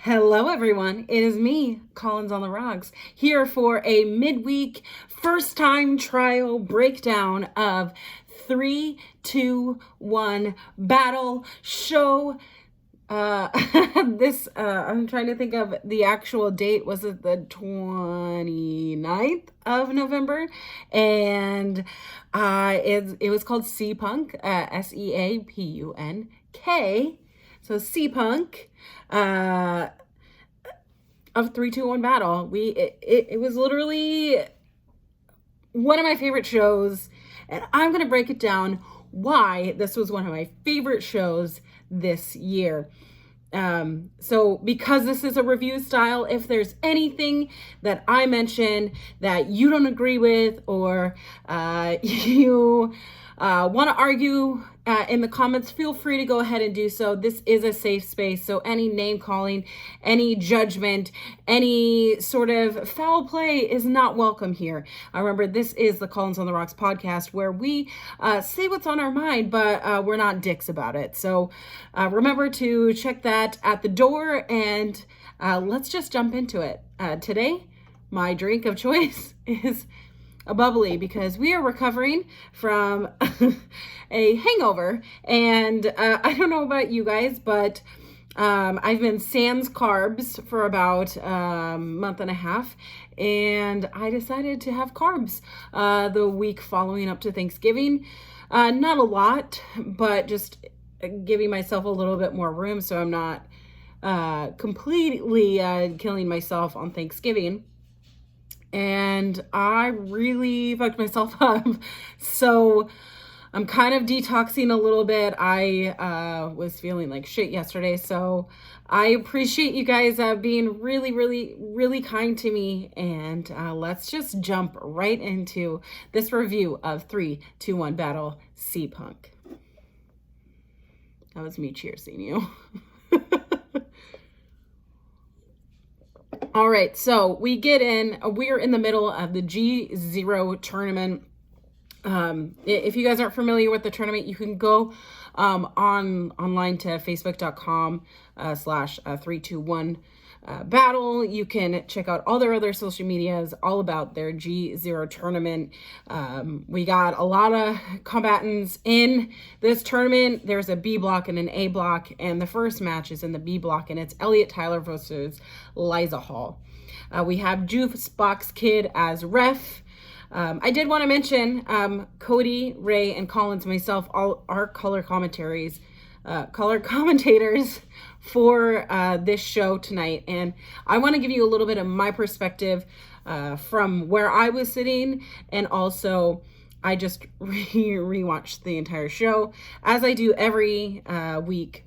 Hello everyone, it is me, Collins on the Rocks, here for a midweek first time trial breakdown of 3, 2, 1 battle show. I'm trying to think of the actual date. Was it the 29th of November? And it was called C-Punk, Seapunk. So C-Punk of 3, 2, 1 battle. It was literally one of my favorite shows, and I'm gonna break it down why this was one of my favorite shows this year. So because this is a review style, if there's anything that I mention that you don't agree with, or you want to argue in the comments, feel free to go ahead and do so. This is a safe space, so any name calling, any judgment, any sort of foul play is not welcome here. Remember, this is the Collins on the Rocks podcast, where we say what's on our mind, but we're not dicks about it. So remember to check that at the door, and let's just jump into it. Today, my drink of choice is a bubbly, because we are recovering from a hangover, and I don't know about you guys, but I've been sans carbs for about a month and a half, and I decided to have carbs the week following up to Thanksgiving. Not a lot, but just giving myself a little bit more room so I'm not completely killing myself on Thanksgiving. And I really fucked myself up. So I'm kind of detoxing a little bit. I was feeling like shit yesterday. So I appreciate you guys being really, really, really kind to me. And let's just jump right into this review of 3, 2, 1 battle C-Punk. That was me cheersing you. All right, so we're in the middle of the G0 tournament. If you guys aren't familiar with the tournament, you can go online to facebook.com/321 battle. You can check out all their other social medias, all about their G0 tournament. We got a lot of combatants in this tournament. There's a B block and an A block, and the first match is in the B block, and it's Elliott Tyler versus Liiza Hall. We have Juice Box Kid as ref. I did want to mention Cody, Ray, and Collins, myself, all our color commentators for this show tonight. And I want to give you a little bit of my perspective from where I was sitting, and also I just rewatched the entire show, as I do every week.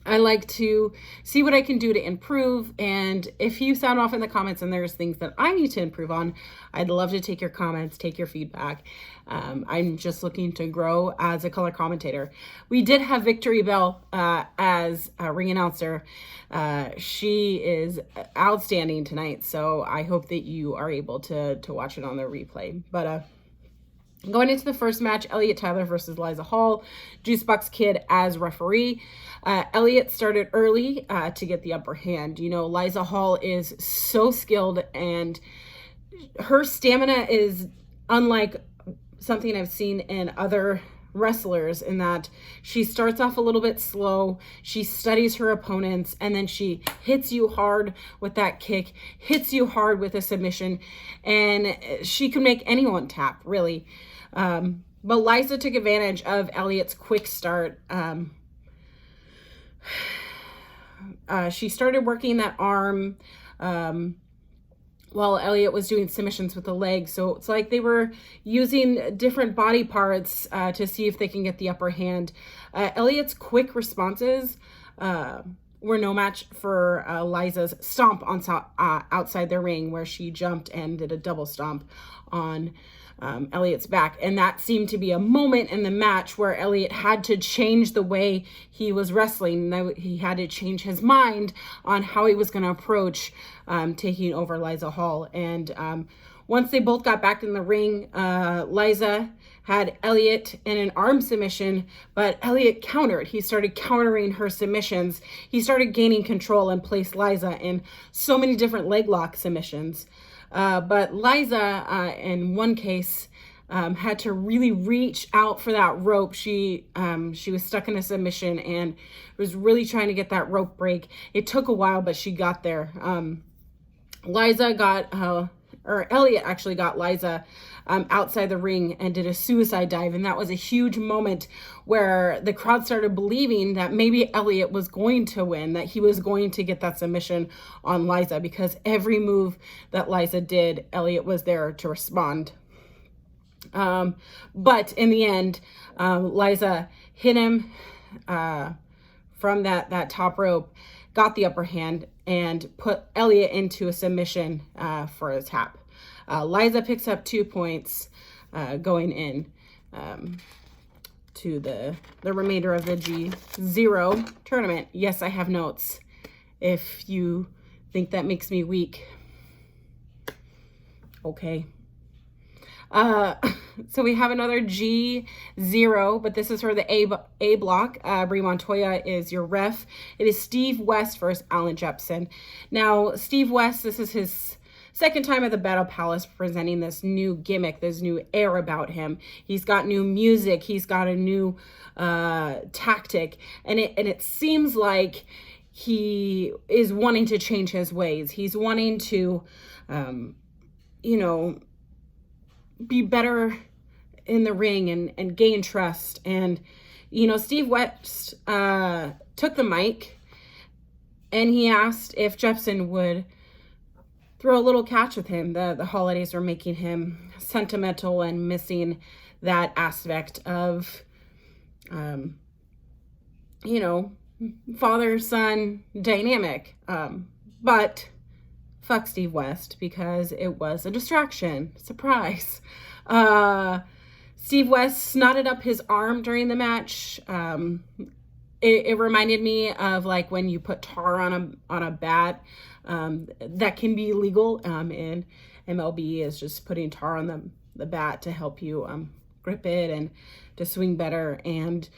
I like to see what I can do to improve, and if you sound off in the comments and there's things that I need to improve on, I'd love to take your comments, take your feedback. I'm just looking to grow as a color commentator. We did have Victory Bell as a ring announcer. She is outstanding tonight, so I hope that you are able to watch it on the replay. But going into the first match, Elliott Tyler versus Liiza Hall, Juicebox Kid as referee. Elliott started early to get the upper hand. You know, Liiza Hall is so skilled, and her stamina is unlike something I've seen in other wrestlers, in that she starts off a little bit slow, she studies her opponents, and then she hits you hard with that kick, hits you hard with a submission, and she can make anyone tap, really. But Liiza took advantage of Elliott's quick start. She started working that arm while Elliott was doing submissions with the leg. So it's like they were using different body parts to see if they can get the upper hand. Elliott's quick responses were no match for Liiza's stomp on outside the ring, where she jumped and did a double stomp on Elliott's back. And that seemed to be a moment in the match where Elliott had to change the way he was wrestling. He had to change his mind on how he was going to approach taking over Liiza Hall. And Once they both got back in the ring, Liiza had Elliott in an arm submission, but Elliott countered. He started countering her submissions. He started gaining control and placed Liiza in so many different leg lock submissions. But Liiza, in one case, had to really reach out for that rope. She was stuck in a submission and was really trying to get that rope break. It took a while, but she got there. Elliott actually got Liiza outside the ring and did a suicide dive. And that was a huge moment where the crowd started believing that maybe Elliott was going to win, that he was going to get that submission on Liiza, because every move that Liiza did, Elliott was there to respond. But in the end, Liiza hit him from that top rope, got the upper hand, and put Elliott into a submission for a tap. Liiza picks up 2 points going in to the remainder of the G0 tournament. Yes, I have notes. If you think that makes me weak. Okay. So we have another G0, but this is for the A block. Brie Montoya is your ref. It is Steve West versus Allan Jepsen. Now, Steve West, this is his second time at the Battle Palace, presenting this new gimmick, this new air about him. He's got new music. He's got a new tactic, and it seems like he is wanting to change his ways. He's wanting to, be better in the ring and gain trust. And, Steve West took the mic and he asked if Jepsen would throw a little catch with him. The holidays are making him sentimental and missing that aspect of, father-son dynamic. But fuck Steve West, because it was a distraction. Surprise. Steve West snotted up his arm during the match. It reminded me of like when you put tar on a bat. That can be illegal in MLB, is just putting tar on the bat to help you grip it and to swing better. And,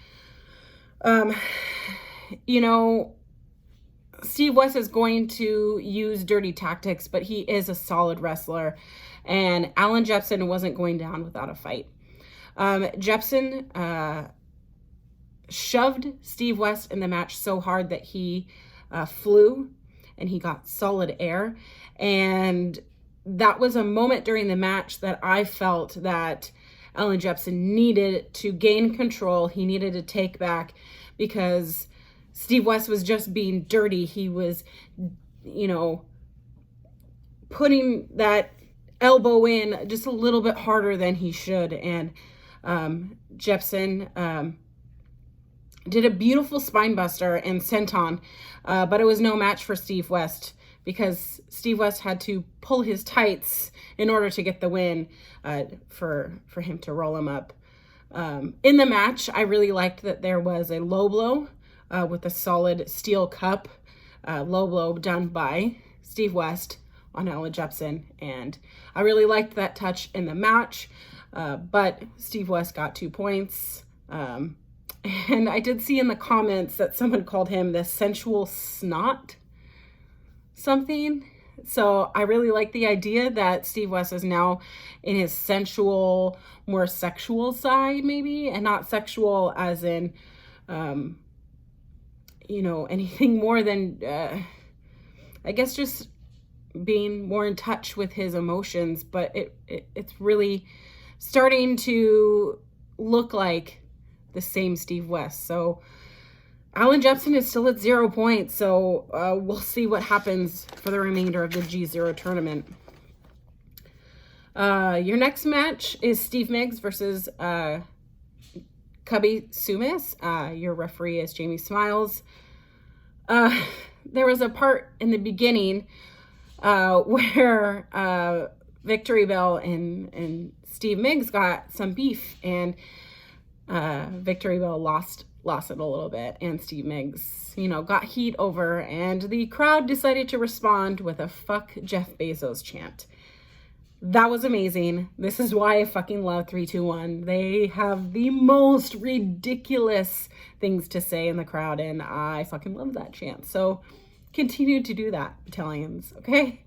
Steve West is going to use dirty tactics, but he is a solid wrestler, and Allan Jepsen wasn't going down without a fight. Jepsen shoved Steve West in the match so hard that he flew and he got solid air. And that was a moment during the match that I felt that Allan Jepsen needed to gain control. He needed to take back, because Steve West was just being dirty. He was, putting that elbow in just a little bit harder than he should. And Jepsen did a beautiful spine buster and senton, but it was no match for Steve West, because Steve West had to pull his tights in order to get the win, for him to roll him up. In the match, I really liked that there was a low blow with a solid steel cup, low blow done by Steve West on Allan Jepsen. And I really liked that touch in the match, but Steve West got 2 points. And I did see in the comments that someone called him the sensual snot something. So I really like the idea that Steve West is now in his sensual, more sexual side, maybe, and not sexual as in, anything more than, I guess, just being more in touch with his emotions. But it's really starting to look like the same Steve West. So Allan Jepsen is still at 0 points. So we'll see what happens for the remainder of the G0 tournament. Your next match is Steve Migs versus Cubby Soumis. Your referee is Jamie Smiles. There was a part in the beginning where Victory Bell and Steve Migs got some beef, and Victory Bell lost it a little bit, and Steve Migs, got heat over, and the crowd decided to respond with a "fuck Jeff Bezos" chant. That was amazing. This is why I fucking love 3-2-1. They have the most ridiculous things to say in the crowd, and I fucking love that chant. So continue to do that, battalions, okay?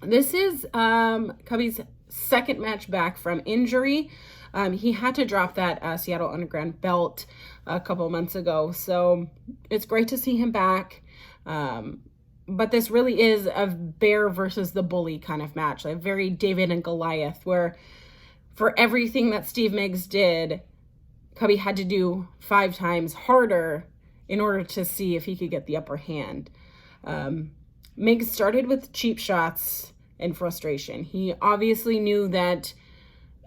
This is Cubby's second match back from injury. He had to drop that Seattle Underground belt a couple months ago, so it's great to see him back. But this really is a bear versus the bully kind of match, like very David and Goliath, where for everything that Steve Migs did, Cubby had to do 5 times harder in order to see if he could get the upper hand. Migs started with cheap shots and frustration. He obviously knew that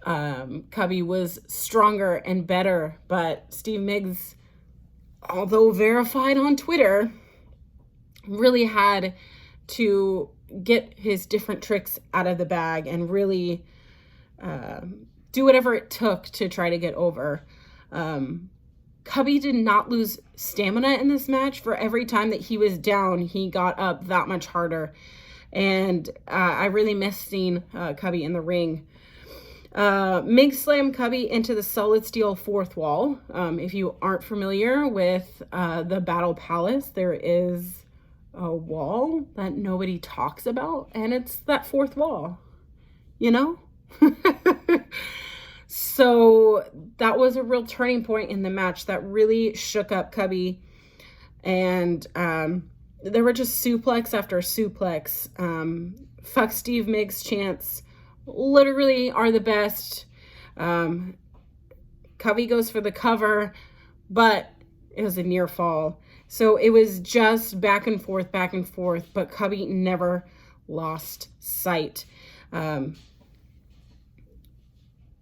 Cubby was stronger and better, but Steve Migs, although verified on Twitter, really had to get his different tricks out of the bag and really do whatever it took to try to get over. Cubby did not lose stamina in this match. For every time that he was down, he got up that much harder. And I really missed seeing Cubby in the ring. Migs slammed Cubby into the solid steel fourth wall. If you aren't familiar with the Battle Palace, there is a wall that nobody talks about, and it's that fourth wall, you know? So that was a real turning point in the match that really shook up Cubby, and there were just suplex after suplex. Fuck Steve Migs chants literally are the best. Cubby goes for the cover, but it was a near fall. So it was just back and forth, but Cubby never lost sight.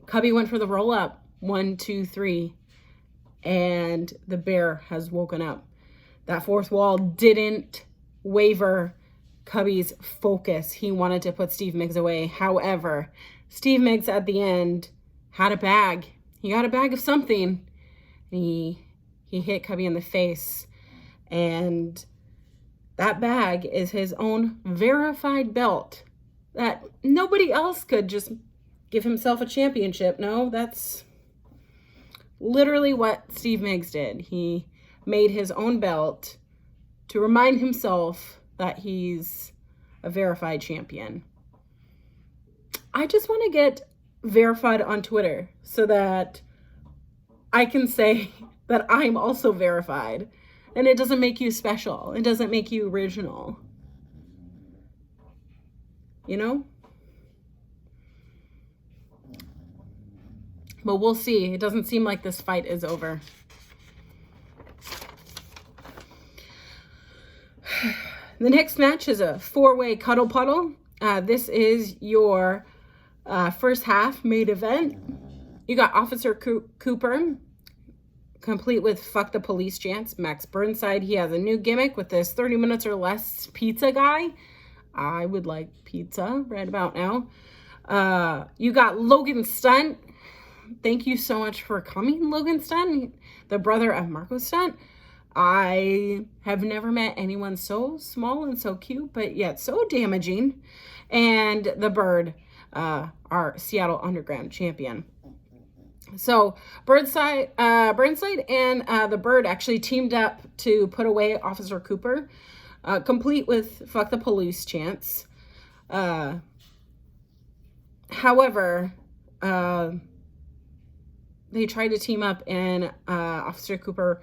Cubby went for the roll up, 1, 2, 3, and the bear has woken up. That fourth wall didn't waver Cubby's focus. He wanted to put Steve Migs away. However, Steve Migs at the end had a bag. He got a bag of something. He hit Cubby in the face. And that bag is his own verified belt that nobody else could just give himself a championship. No, that's literally what Steve Migs did. He made his own belt to remind himself that he's a verified champion. I just want to get verified on Twitter so that I can say that I'm also verified. And it doesn't make you special. It doesn't make you original. You know? But we'll see. It doesn't seem like this fight is over. The next match is a 4-way cuddle puddle. This is your first half main event. You got Officer Cooper, complete with fuck the police chants. Max Burnside, he has a new gimmick with this 30 minutes or less pizza guy. I would like pizza right about now. You got Logan Stunt. Thank you so much for coming, Logan Stunt, the brother of Marco Stunt. I have never met anyone so small and so cute, but yet so damaging. And the Bird, our Seattle Underground champion. So Burnside and the Bird actually teamed up to put away Officer Cooper, complete with fuck the police chants. However, they tried to team up, and Officer Cooper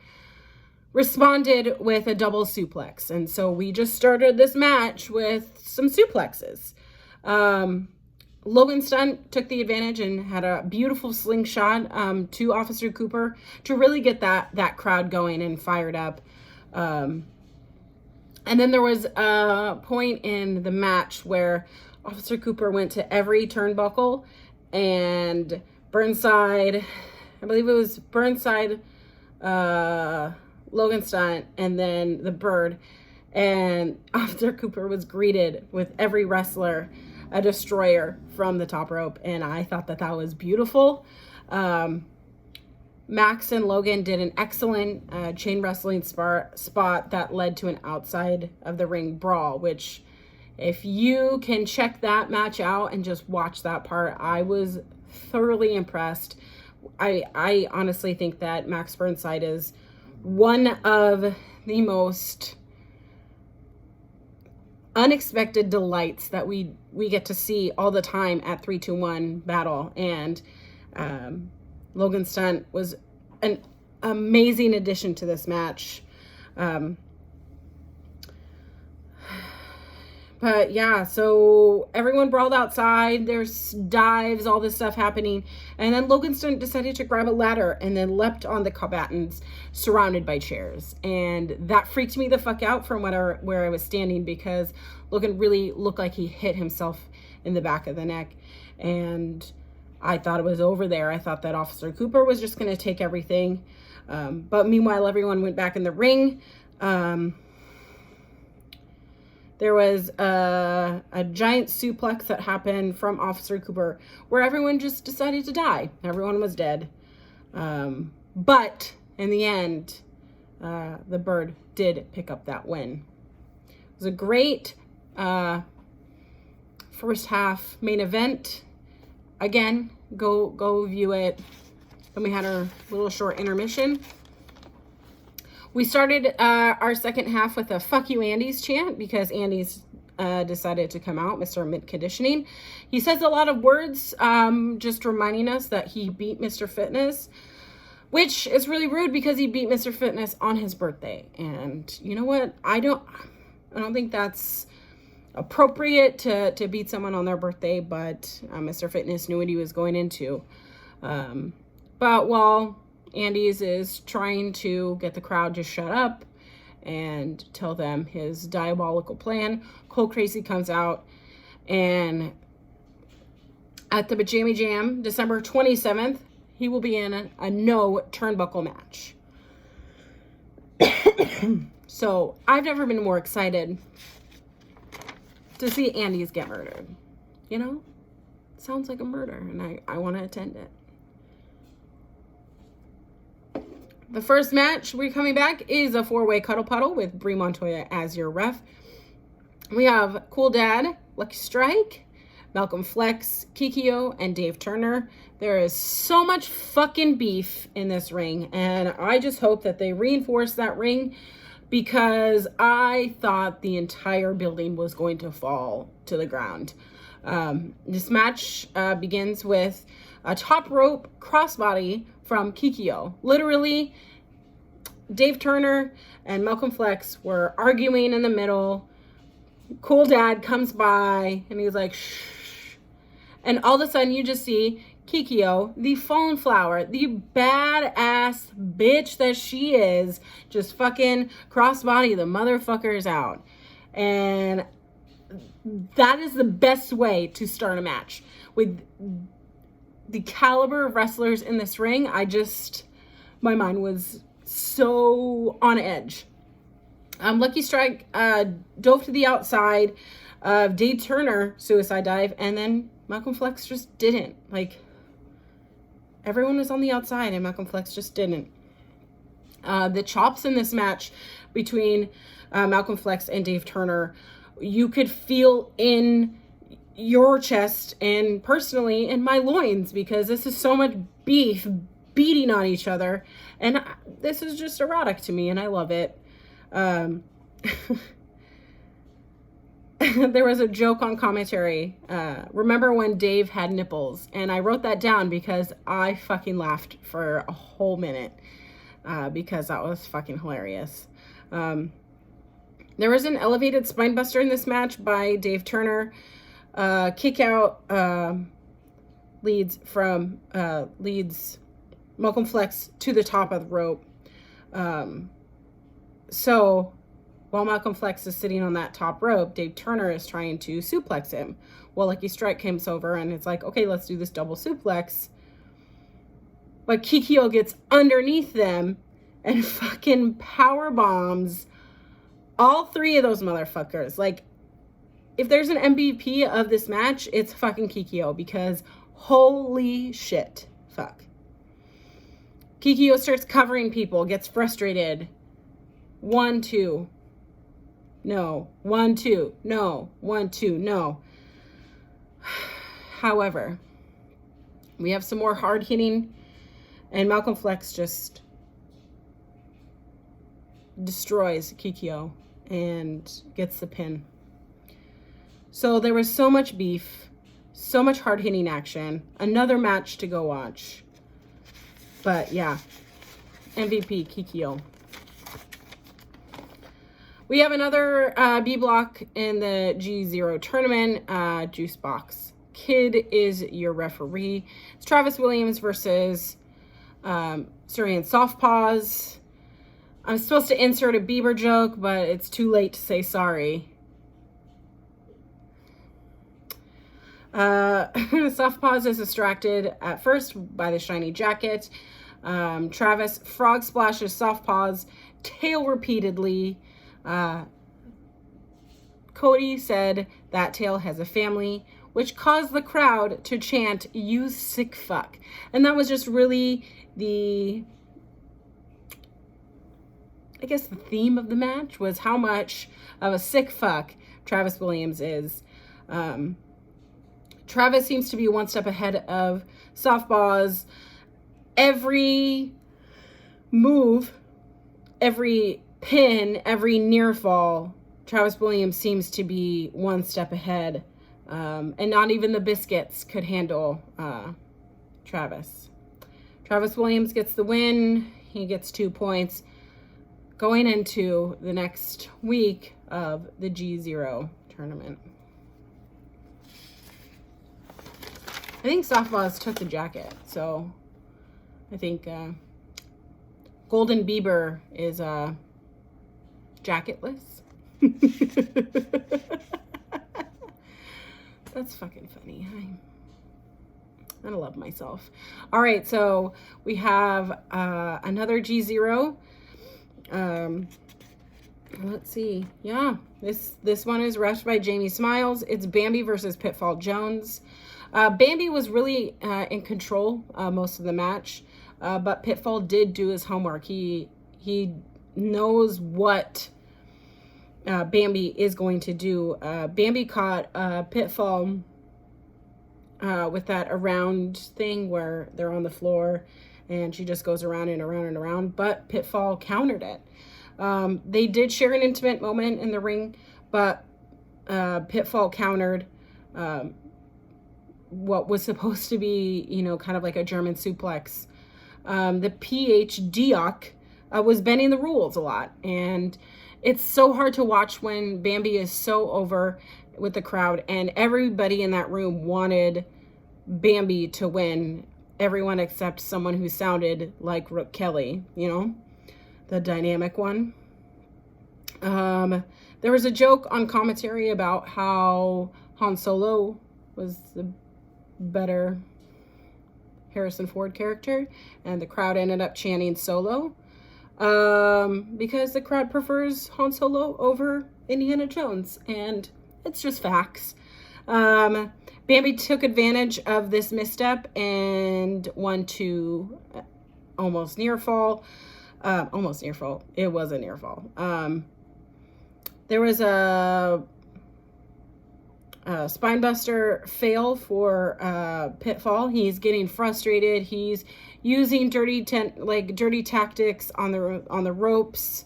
responded with a double suplex. And so we just started this match with some suplexes. Logan Stunt took the advantage and had a beautiful slingshot to Officer Cooper to really get that crowd going and fired up. And then there was a point in the match where Officer Cooper went to every turnbuckle, and Burnside, I believe it was Burnside, Logan Stunt, and then the Bird. And Officer Cooper was greeted with every wrestler a destroyer from the top rope, and I thought that was beautiful. Max and Logan did an excellent chain wrestling spot that led to an outside of the ring brawl, which If you can check that match out and just watch that part, I was thoroughly impressed. I honestly think that Max Burnside is one of the most unexpected delights that we get to see all the time at 3-2-1 battle. And Logan Stunt was an amazing addition to this match. But yeah, so everyone brawled outside. There's dives, all this stuff happening. And then Logan Stunt decided to grab a ladder and then leapt on the combatants surrounded by chairs. And that freaked me the fuck out from where I was standing, because Logan really looked like he hit himself in the back of the neck. And I thought it was over there. I thought that Officer Cooper was just going to take everything. But meanwhile, everyone went back in the ring. There was a giant suplex that happened from Officer Cooper where everyone just decided to die. Everyone was dead. But in the end, the Bird did pick up that win. It was a great first half main event. Again, go view it. Then we had our little short intermission. We started our second half with a "fuck you Andy's" chant, because Andy's decided to come out, Mr. Mid Conditioning. He says a lot of words, just reminding us that he beat Mr. Fitness, which is really rude because he beat Mr. Fitness on his birthday. And you know what? I don't think that's appropriate to beat someone on their birthday, but Mr. Fitness knew what he was going into. But while Andy's is trying to get the crowd to shut up and tell them his diabolical plan, Cole Crazy comes out, and at the Pajama Jam, December 27th, he will be in a no turnbuckle match. So I've never been more excited to see Andy's get murdered. You know, sounds like a murder, and I want to attend it. The first match we're coming back is a 4-way cuddle puddle with Brie Montoya as your ref. We have Cool Dad, Lucky Strike, Malcom, Phlex, Kikyo, and Dave Turner. There is so much fucking beef in this ring, and I just hope that they reinforce that ring, because I thought the entire building was going to fall to the ground. This match begins with a top rope crossbody from Kikyo. Literally, Dave Turner and Malcom Phlex were arguing in the middle. Cool Dad comes by and he's like, shh. And all of a sudden you just see Kikyo, the fallen flower, the badass bitch that she is, just fucking crossbody the motherfuckers out. And that is the best way to start a match. With the caliber of wrestlers in this ring, my mind was so on edge. Lucky Strike dove to the outside of Dave Turner, suicide dive, and then Malcom Phlex just didn't. Like, everyone was on the outside and Malcom Phlex just didn't. The chops in this match between Malcom Phlex and Dave Turner, you could feel in your chest and personally in my loins, because this is so much beef beating on each other, and this is just erotic to me, and I love it. There was a joke on commentary, remember when Dave had nipples, and I wrote that down because I fucking laughed for a whole minute, because that was fucking hilarious. There was an elevated spinebuster in this match by Dave Turner. Kick out leads Malcom Phlex to the top of the rope. So while Malcom Phlex is sitting on that top rope, Dave Turner is trying to suplex him. Well, Lucky Strike comes over and it's like, okay, let's do this double suplex. But Kikyo gets underneath them and fucking power bombs all three of those motherfuckers. Like, if there's an MVP of this match, it's fucking Kikyo, because holy shit, fuck. Kikyo starts covering people, gets frustrated. 1, 2. no. 1, 2, no. 1, 2, no. However, we have some more hard hitting, and Malcom Phlex just destroys Kikyo and gets the pin. So there was so much beef, so much hard hitting action, another match to go watch. But yeah, MVP Kikyo. We have another B block in the G0 tournament, Juice Box. Kid is your referee. It's Travis Williams versus Sarian Soft Paws. I'm supposed to insert a Bieber joke, but it's too late to say sorry. Soft Paws is distracted at first by the shiny jacket. Travis frog splashes Soft Paws tail repeatedly. Cody said that tail has a family, which caused the crowd to chant, "You sick fuck." And that was just really the, I guess the theme of the match was how much of a sick fuck Travis Williams is. Travis seems to be one step ahead of Soft Paws. Every move, every pin, every near fall, Travis Williams seems to be one step ahead. And not even the biscuits could handle Travis. Travis Williams gets the win. He gets 2 points going into the next week of the G0 tournament. I think Soft Paws took the jacket, so I think Golden Bieber is jacketless. That's fucking funny. I love myself. All right, so we have another G0. Let's see. Yeah, this one is rushed by Jamie Smiles. It's Bambi versus Pitfall Jones. Bambi was really in control most of the match, but Pitfall did do his homework. He knows what Bambi is going to do. Bambi caught Pitfall with that around thing where they're on the floor and she just goes around and around and around, but Pitfall countered it. They did share an intimate moment in the ring, but Pitfall countered what was supposed to be, kind of like a German suplex. The PhDoc was bending the rules a lot, and it's so hard to watch when Bambi is so over with the crowd, and everybody in that room wanted Bambi to win. Everyone except someone who sounded like Rook Kelly, the dynamic one. There was a joke on commentary about how Han Solo was the better Harrison Ford character, and the crowd ended up chanting Solo because the crowd prefers Han Solo over Indiana Jones, and it's just facts. Bambi took advantage of this misstep and won to almost near fall. It was a near fall. There was a spinebuster fail for Pitfall. He's getting frustrated. He's using dirty tactics on the ropes.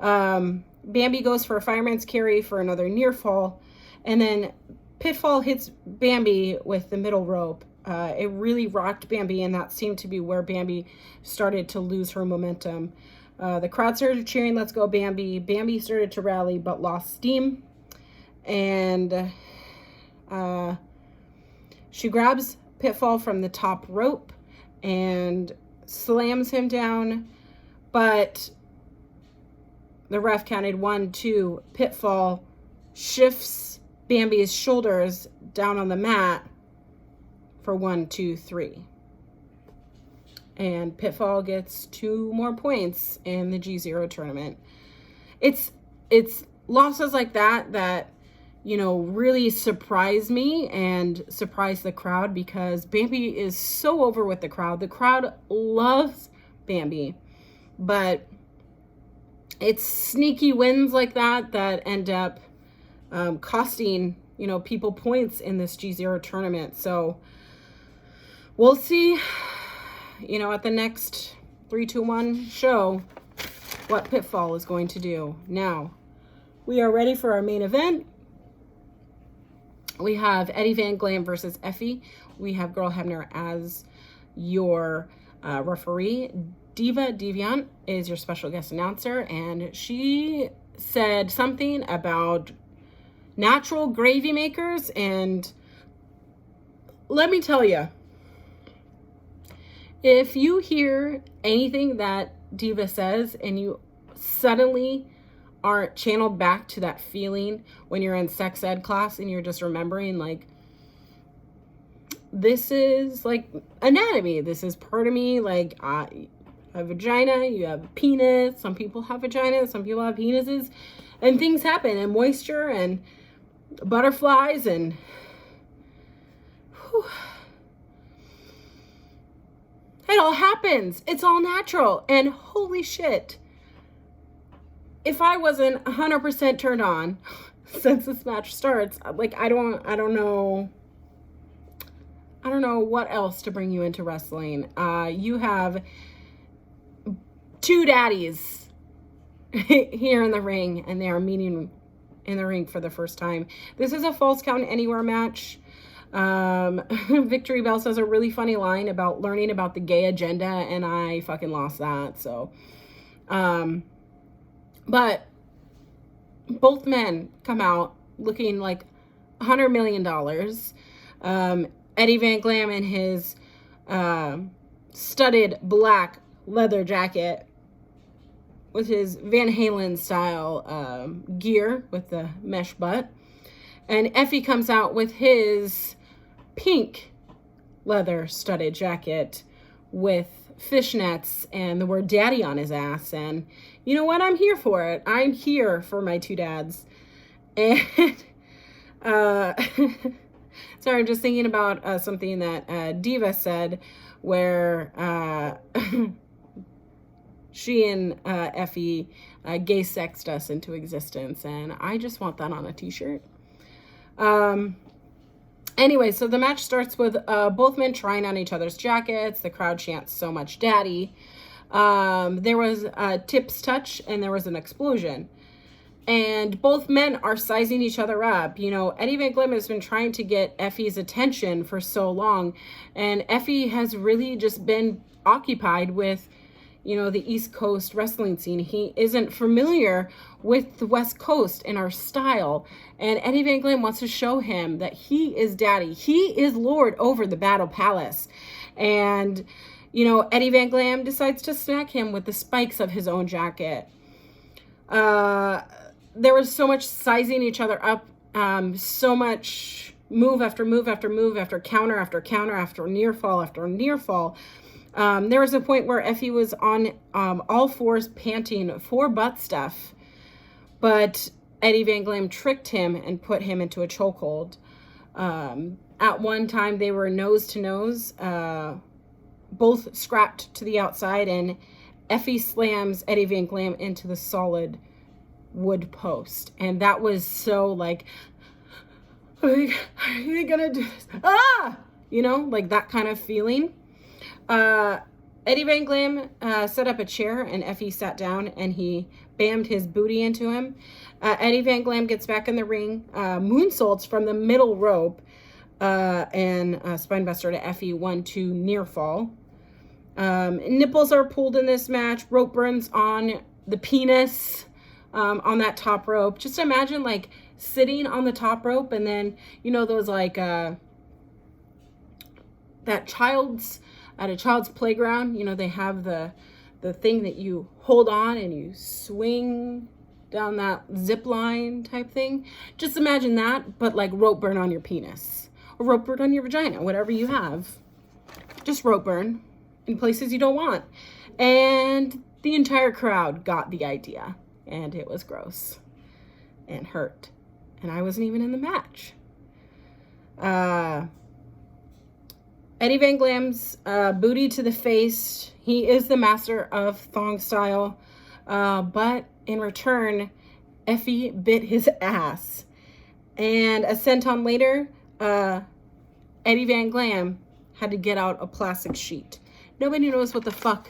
Bambi goes for a fireman's carry for another near fall, and then Pitfall hits Bambi with the middle rope. It really rocked Bambi, and that seemed to be where Bambi started to lose her momentum. The crowd started cheering, "Let's go, Bambi." Bambi started to rally, but lost steam. And she grabs Pitfall from the top rope and slams him down. But the ref counted 1, 2. Pitfall shifts Bambi's shoulders down on the mat for 1, 2, 3. And Pitfall gets 2 more points in the G0 tournament. It's losses like that really surprise me and surprise the crowd, because Bambi is so over with the crowd. The crowd loves Bambi, but it's sneaky wins like that end up costing, you know, people points in this G0 tournament. So we'll see, you know, at the next 3-2-1 show what Pitfall is going to do. Now, we are ready for our main event. We have Eddie Van Glam versus EFFY. We have Girl Hebner as your referee. Diva Deviant is your special guest announcer, and she said something about natural gravy makers, and let me tell you, if you hear anything that Diva says and you suddenly aren't channeled back to that feeling when you're in sex ed class and you're just remembering, like, this is like anatomy, this is part of me, like, a vagina, you have a penis, some people have vaginas, some people have penises, and things happen, and moisture and butterflies, and whew, it all happens. It's all natural. And holy shit, if I wasn't 100% turned on since this match starts, like, I don't know what else to bring you into wrestling. You have two daddies here in the ring, and they are meeting in the ring for the first time. This is a Falls Count Anywhere match. Victory Bell says a really funny line about learning about the gay agenda, and I fucking lost that. So, but both men come out looking like $100 million. Eddie Van Glam in his studded black leather jacket with his Van Halen style gear with the mesh butt. And EFFY comes out with his pink leather studded jacket with fishnets and the word daddy on his ass. And you know what? I'm here for it. I'm here for my two dads. And sorry, I'm just thinking about something that Diva said, where she and EFFY gay sexed us into existence, and I just want that on a t-shirt. Anyway, so the match starts with both men trying on each other's jackets. The crowd chants "so much daddy." There was a tips touch, and there was an explosion. And both men are sizing each other up. You know, Eddie Van Glam has been trying to get EFFY's attention for so long, and EFFY has really just been occupied with, you know, the East Coast wrestling scene. He isn't familiar with the West Coast and our style. And Eddie Van Glam wants to show him that he is daddy. He is lord over the Battle Palace. And, you know, Eddie Van Glam decides to smack him with the spikes of his own jacket. There was so much sizing each other up, so much move after move after move after counter after counter after near fall after near fall. There was a point where EFFY was on all fours panting for butt stuff, but Eddie Van Glam tricked him and put him into a chokehold. At one time, they were nose to nose, both scrapped to the outside, and EFFY slams Eddie Van Glam into the solid wood post. And that was so like, are you gonna do this? Ah! You know, like that kind of feeling. Eddie Van Glam set up a chair, and EFFY sat down, and he bammed his booty into him. Eddie Van Glam gets back in the ring, moonsaults from the middle rope, and spinebuster to EFFY, 1-2 near fall. Nipples are pulled in this match. Rope burns on the penis, on that top rope. Just imagine like sitting on the top rope, and then, you know, those like, at a child's playground, you know, they have the thing that you hold on and you swing down that zip line type thing. Just imagine that, but like rope burn on your penis, or rope burn on your vagina, whatever you have. Just rope burn in places you don't want. And the entire crowd got the idea, and it was gross and hurt. And I wasn't even in the match. Eddie Van Glam's booty to the face. He is the master of thong style, but in return, EFFY bit his ass. And a centon later, Eddie Van Glam had to get out a plastic sheet. Nobody knows what the fuck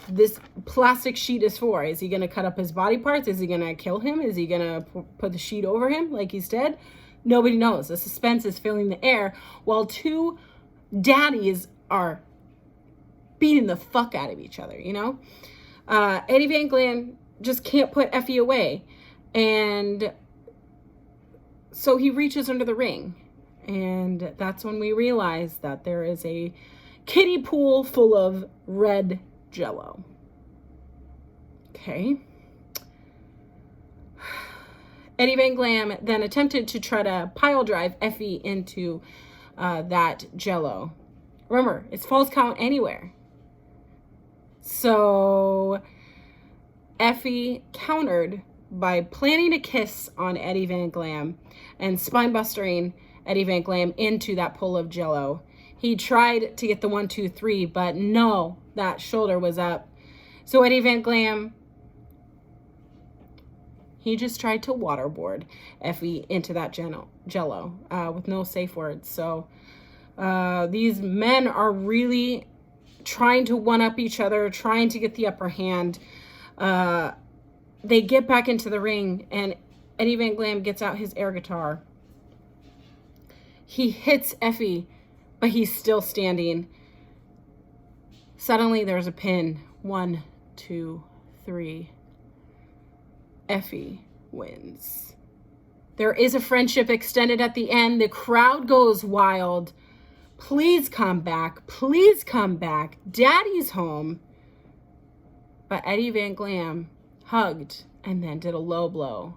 this plastic sheet is for. Is he going to cut up his body parts? Is he going to kill him? Is he going to put the sheet over him like he's dead? Nobody knows. The suspense is filling the air while two daddies are beating the fuck out of each other, you know? Eddie Van Glam just can't put EFFY away. And so he reaches under the ring. And that's when we realize that there is a kiddie pool full of red Jello. Okay. Eddie Van Glam then attempted to try to pile drive EFFY into that Jello. Remember, it's false count anywhere. So EFFY countered by planning a kiss on Eddie Van Glam and spine-bustering Eddie Van Glam into that pool of Jello. He tried to get the 1, 2, 3, but no, that shoulder was up. So Eddie Van Glam, he just tried to waterboard EFFY into that Jello with no safe words. So these men are really trying to one-up each other, trying to get the upper hand. They get back into the ring, and Eddie Van Glam gets out his air guitar. He hits EFFY, but he's still standing. Suddenly, there's a pin. 1, 2, 3. EFFY wins. There is a friendship extended at the end. The crowd goes wild. Please come back. Please come back. Daddy's home. But Eddie Van Glam hugged and then did a low blow.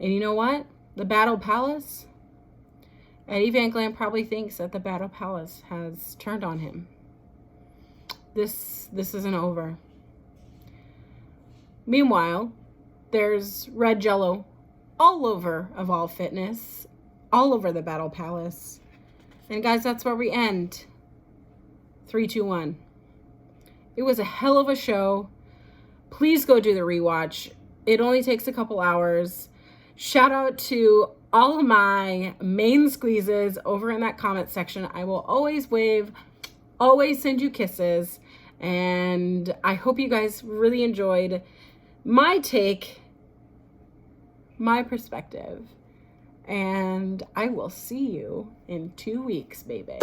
And you know what? The Battle Palace? Eddie Van Glam probably thinks that the Battle Palace has turned on him. This isn't over. Meanwhile, there's red Jello all over Evolve Fitness, all over the Battle Palace. And guys, that's where we end. 3, 2, 1. It was a hell of a show. Please go do the rewatch. It only takes a couple hours. Shout out to all of my main squeezes over in that comment section. I will always wave, always send you kisses. And I hope you guys really enjoyed my take, my perspective. And I will see you in 2 weeks, baby.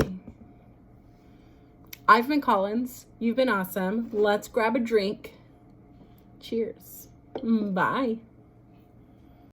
I've been Collins. You've been awesome. Let's grab a drink. Cheers. Bye.